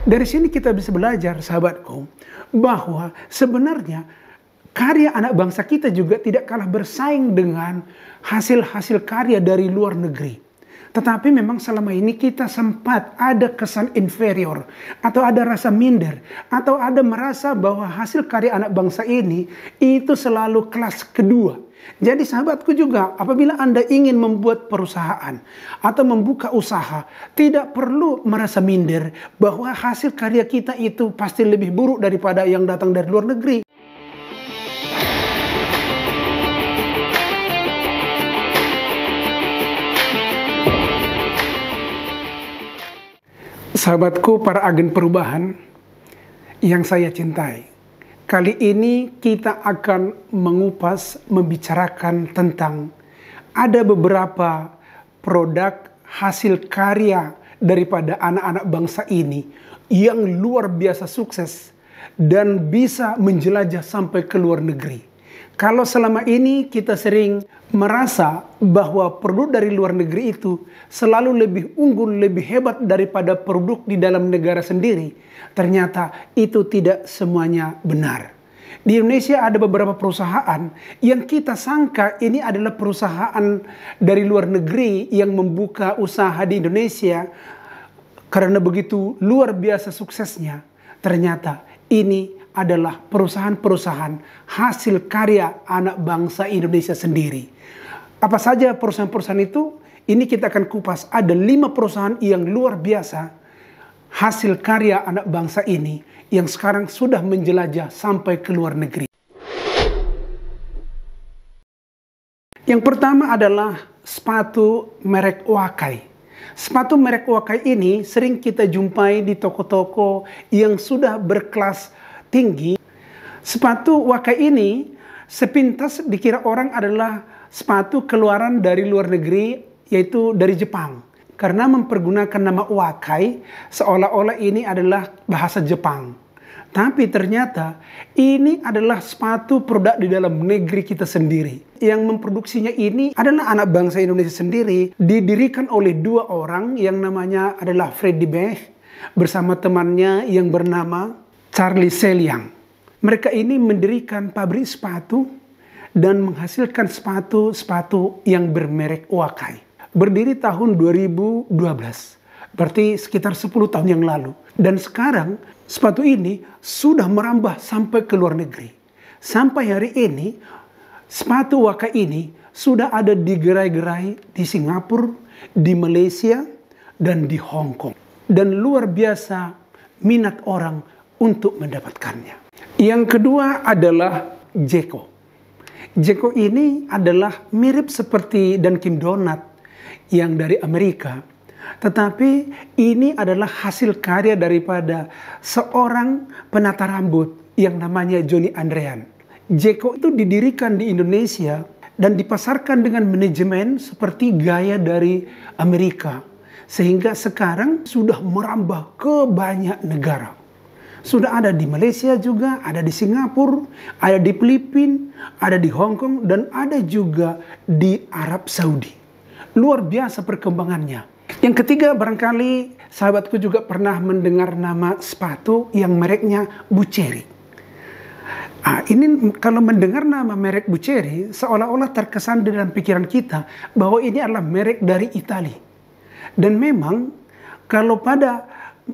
Dari sini kita bisa belajar, sahabatku, bahwa sebenarnya karya anak bangsa kita juga tidak kalah bersaing dengan hasil-hasil karya dari luar negeri. Tetapi memang selama ini kita sempat ada kesan inferior, atau ada rasa minder, atau ada merasa bahwa hasil karya anak bangsa ini itu selalu kelas kedua. Jadi sahabatku juga, apabila Anda ingin membuat perusahaan atau membuka usaha, tidak perlu merasa minder bahwa hasil karya kita itu pasti lebih buruk daripada yang datang dari luar negeri. Sahabatku, para agen perubahan yang saya cintai, kali ini kita akan mengupas, membicarakan tentang ada beberapa produk hasil karya daripada anak-anak bangsa ini yang luar biasa sukses dan bisa menjelajah sampai ke luar negeri. Kalau selama ini kita sering merasa bahwa produk dari luar negeri itu selalu lebih unggul, lebih hebat daripada produk di dalam negara sendiri, ternyata itu tidak semuanya benar. Di Indonesia ada beberapa perusahaan yang kita sangka ini adalah perusahaan dari luar negeri yang membuka usaha di Indonesia karena begitu luar biasa suksesnya. Ternyata ini adalah perusahaan-perusahaan hasil karya anak bangsa Indonesia sendiri. Apa saja perusahaan-perusahaan itu? Ini kita akan kupas. Ada 5 perusahaan yang luar biasa hasil karya anak bangsa ini yang sekarang sudah menjelajah sampai ke luar negeri. Yang pertama adalah sepatu merek Wakai. Sepatu merek Wakai ini sering kita jumpai di toko-toko yang sudah berkelas tinggi. Sepatu Wakai ini sepintas dikira orang adalah sepatu keluaran dari luar negeri, yaitu dari Jepang. Karena mempergunakan nama Wakai seolah-olah ini adalah bahasa Jepang. Tapi ternyata ini adalah sepatu produk di dalam negeri kita sendiri. Yang memproduksinya ini adalah anak bangsa Indonesia sendiri. Didirikan oleh 2 orang yang namanya adalah Freddy Bech bersama temannya yang bernama Charlie Seliang. Mereka ini mendirikan pabrik sepatu dan menghasilkan sepatu-sepatu yang bermerek Wakai. Berdiri tahun 2012, berarti sekitar 10 tahun yang lalu. Dan sekarang sepatu ini sudah merambah sampai ke luar negeri. Sampai hari ini sepatu Wakai ini sudah ada di gerai-gerai di Singapura, di Malaysia, dan di Hong Kong. Dan luar biasa minat orang untuk mendapatkannya. Yang kedua adalah Jeko. Jeko ini adalah mirip seperti Dunkin Donut yang dari Amerika. Tetapi ini adalah hasil karya daripada seorang penata rambut yang namanya Johnny Andrean. Jeko itu didirikan di Indonesia dan dipasarkan dengan manajemen seperti gaya dari Amerika. Sehingga sekarang sudah merambah ke banyak negara. Sudah ada di Malaysia juga, ada di Singapura, ada di Filipina, ada di Hong Kong, dan ada juga di Arab Saudi. Luar biasa perkembangannya. Yang ketiga, barangkali sahabatku juga pernah mendengar nama sepatu yang mereknya Buccheri. Ini kalau mendengar nama merek Buccheri, seolah-olah terkesan dalam pikiran kita bahwa ini adalah merek dari Italia. Dan memang kalau pada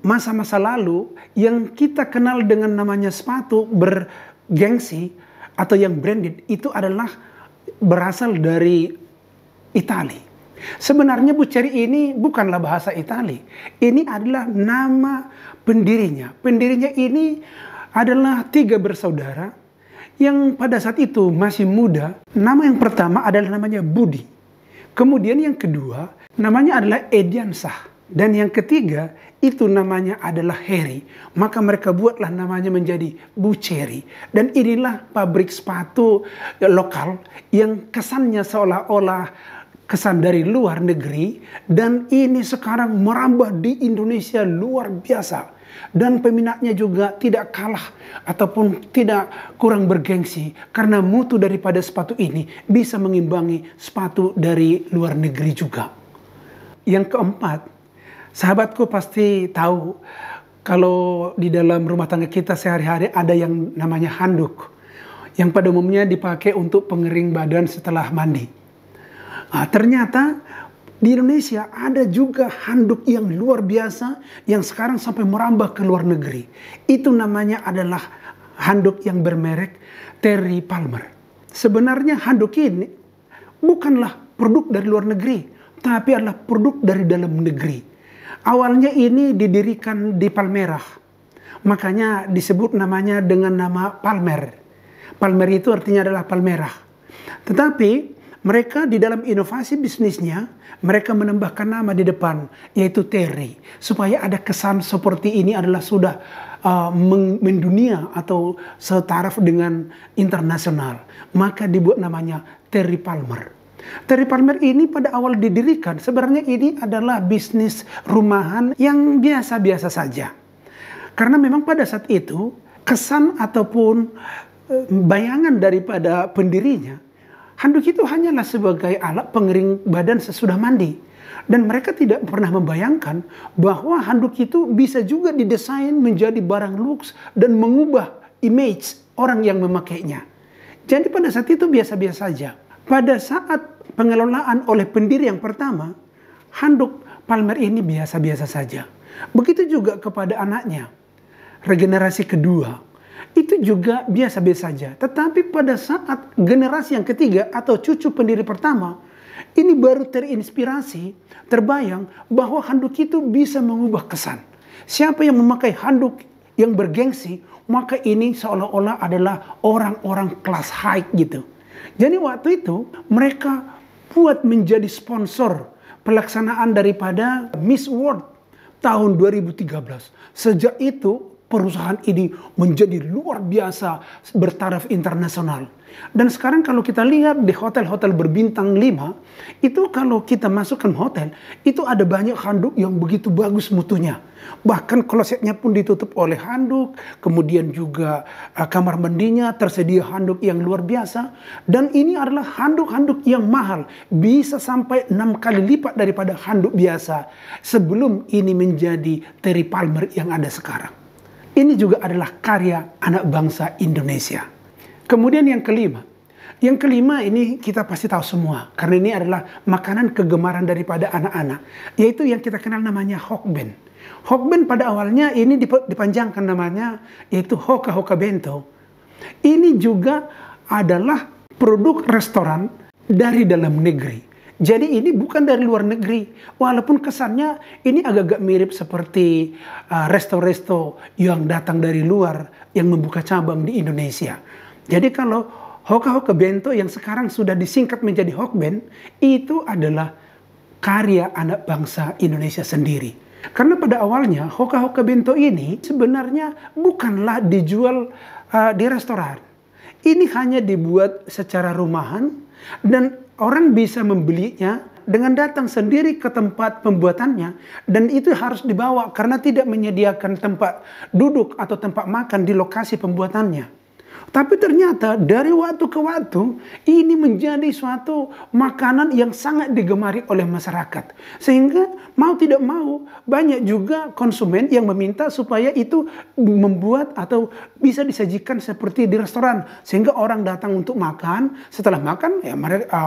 masa-masa lalu yang kita kenal dengan namanya sepatu bergengsi atau yang branded itu adalah berasal dari Italia. Sebenarnya Buccheri ini bukanlah bahasa Italia. Ini adalah nama pendirinya. Pendirinya ini adalah 3 bersaudara yang pada saat itu masih muda. Nama yang pertama adalah namanya Budi. Kemudian yang kedua namanya adalah Ediansah. Dan yang ketiga itu namanya adalah Heri. Maka mereka buatlah namanya menjadi Buccheri. Dan inilah pabrik sepatu lokal yang kesannya seolah-olah kesan dari luar negeri. Dan ini sekarang merambah di Indonesia luar biasa. Dan peminatnya juga tidak kalah ataupun tidak kurang bergengsi. Karena mutu daripada sepatu ini bisa mengimbangi sepatu dari luar negeri juga. Yang keempat, sahabatku pasti tahu Kalau di dalam rumah tangga kita sehari-hari ada yang namanya handuk, yang pada umumnya dipakai untuk pengering badan setelah mandi. Nah, ternyata di Indonesia ada juga handuk yang luar biasa yang sekarang sampai merambah ke luar negeri. Itu namanya adalah handuk yang bermerek Terry Palmer. Sebenarnya handuk ini bukanlah produk dari luar negeri, tapi adalah produk dari dalam negeri. Awalnya ini didirikan di Palmerah, makanya disebut namanya dengan nama Palmer. Palmer itu artinya adalah Palmerah. Tetapi mereka di dalam inovasi bisnisnya, mereka menambahkan nama di depan, yaitu Terry. Supaya ada kesan seperti ini adalah sudah mendunia atau setaraf dengan internasional. Maka dibuat namanya Terry Palmer. Terry Palmer ini pada awal didirikan, sebenarnya ini adalah bisnis rumahan yang biasa-biasa saja. Karena memang pada saat itu, kesan ataupun bayangan daripada pendirinya, handuk itu hanyalah sebagai alat pengering badan sesudah mandi. Dan mereka tidak pernah membayangkan bahwa handuk itu bisa juga didesain menjadi barang luks dan mengubah image orang yang memakainya. Jadi pada saat itu biasa-biasa saja. Pada saat pengelolaan oleh pendiri yang pertama, handuk Palmer ini biasa-biasa saja. Begitu juga kepada anaknya, regenerasi kedua, itu juga biasa-biasa saja. Tetapi pada saat generasi yang ketiga atau cucu pendiri pertama, ini baru terinspirasi, terbayang bahwa handuk itu bisa mengubah kesan. Siapa yang memakai handuk yang bergengsi, maka ini seolah-olah adalah orang-orang kelas high gitu. Jadi waktu itu mereka buat menjadi sponsor pelaksanaan daripada Miss World tahun 2013. Sejak itu perusahaan ini menjadi luar biasa bertaraf internasional. Dan sekarang kalau kita lihat di hotel-hotel berbintang 5, itu kalau kita masukkan hotel, itu ada banyak handuk yang begitu bagus mutunya. Bahkan klosetnya pun ditutup oleh handuk, kemudian juga kamar mandinya tersedia handuk yang luar biasa. Dan ini adalah handuk-handuk yang mahal, bisa sampai 6 kali lipat daripada handuk biasa sebelum ini menjadi Terry Palmer yang ada sekarang. Ini juga adalah karya anak bangsa Indonesia. Kemudian yang kelima. Yang kelima ini kita pasti tahu semua. Karena ini adalah makanan kegemaran daripada anak-anak. Yaitu yang kita kenal namanya Hokben. Hokben pada awalnya ini dipanjangkan namanya yaitu Hoka Hoka Bento. Ini juga adalah produk restoran dari dalam negeri. Jadi ini bukan dari luar negeri. Walaupun kesannya ini agak-agak mirip seperti resto-resto yang datang dari luar yang membuka cabang di Indonesia. Jadi kalau Hoka Hoka Bento yang sekarang sudah disingkat menjadi Hokben, itu adalah karya anak bangsa Indonesia sendiri. Karena pada awalnya Hoka Hoka Bento ini sebenarnya bukanlah dijual di restoran. Ini hanya dibuat secara rumahan dan orang bisa membelinya dengan datang sendiri ke tempat pembuatannya. Dan itu harus dibawa karena tidak menyediakan tempat duduk atau tempat makan di lokasi pembuatannya. Tapi ternyata dari waktu ke waktu ini menjadi suatu makanan yang sangat digemari oleh masyarakat. Sehingga mau tidak mau banyak juga konsumen yang meminta supaya itu membuat atau bisa disajikan seperti di restoran. Sehingga orang datang untuk makan, setelah makan ya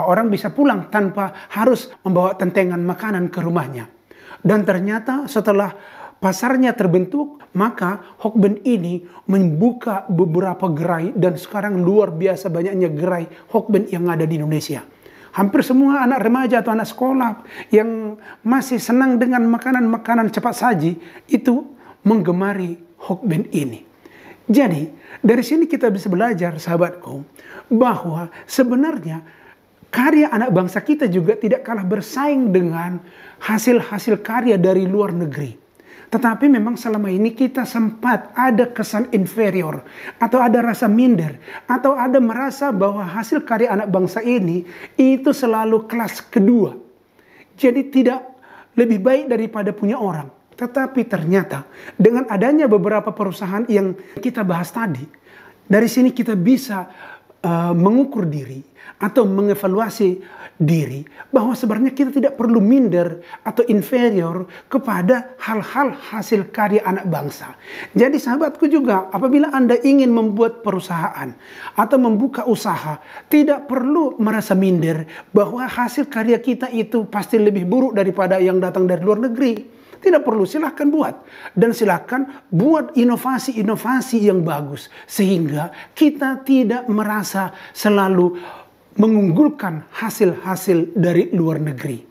orang bisa pulang tanpa harus membawa tentengan makanan ke rumahnya. Dan ternyata setelah pasarnya terbentuk, maka Hokben ini membuka beberapa gerai dan sekarang luar biasa banyaknya gerai Hokben yang ada di Indonesia. Hampir semua anak remaja atau anak sekolah yang masih senang dengan makanan-makanan cepat saji itu menggemari Hokben ini. Jadi dari sini kita bisa belajar sahabatku bahwa sebenarnya karya anak bangsa kita juga tidak kalah bersaing dengan hasil-hasil karya dari luar negeri. Tetapi memang selama ini kita sempat ada kesan inferior atau ada rasa minder atau ada merasa bahwa hasil karya anak bangsa ini itu selalu kelas kedua. Jadi tidak lebih baik daripada punya orang. Tetapi ternyata dengan adanya beberapa perusahaan yang kita bahas tadi, dari sini kita bisa mengukur diri atau mengevaluasi diri bahwa sebenarnya kita tidak perlu minder atau inferior kepada hal-hal hasil karya anak bangsa. Jadi sahabatku juga, apabila Anda ingin membuat perusahaan atau membuka usaha, tidak perlu merasa minder bahwa hasil karya kita itu pasti lebih buruk daripada yang datang dari luar negeri. Tidak perlu, silahkan buat. Dan silahkan buat inovasi-inovasi yang bagus. Sehingga kita tidak merasa selalu mengunggulkan hasil-hasil dari luar negeri.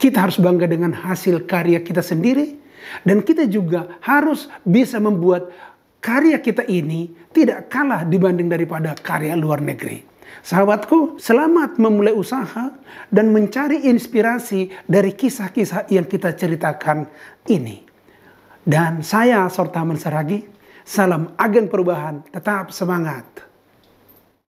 Kita harus bangga dengan hasil karya kita sendiri. Dan kita juga harus bisa membuat karya kita ini tidak kalah dibanding daripada karya luar negeri. Sahabatku, selamat memulai usaha dan mencari inspirasi dari kisah-kisah yang kita ceritakan ini. Dan saya Sortaman Saragi, salam agen perubahan, tetap semangat.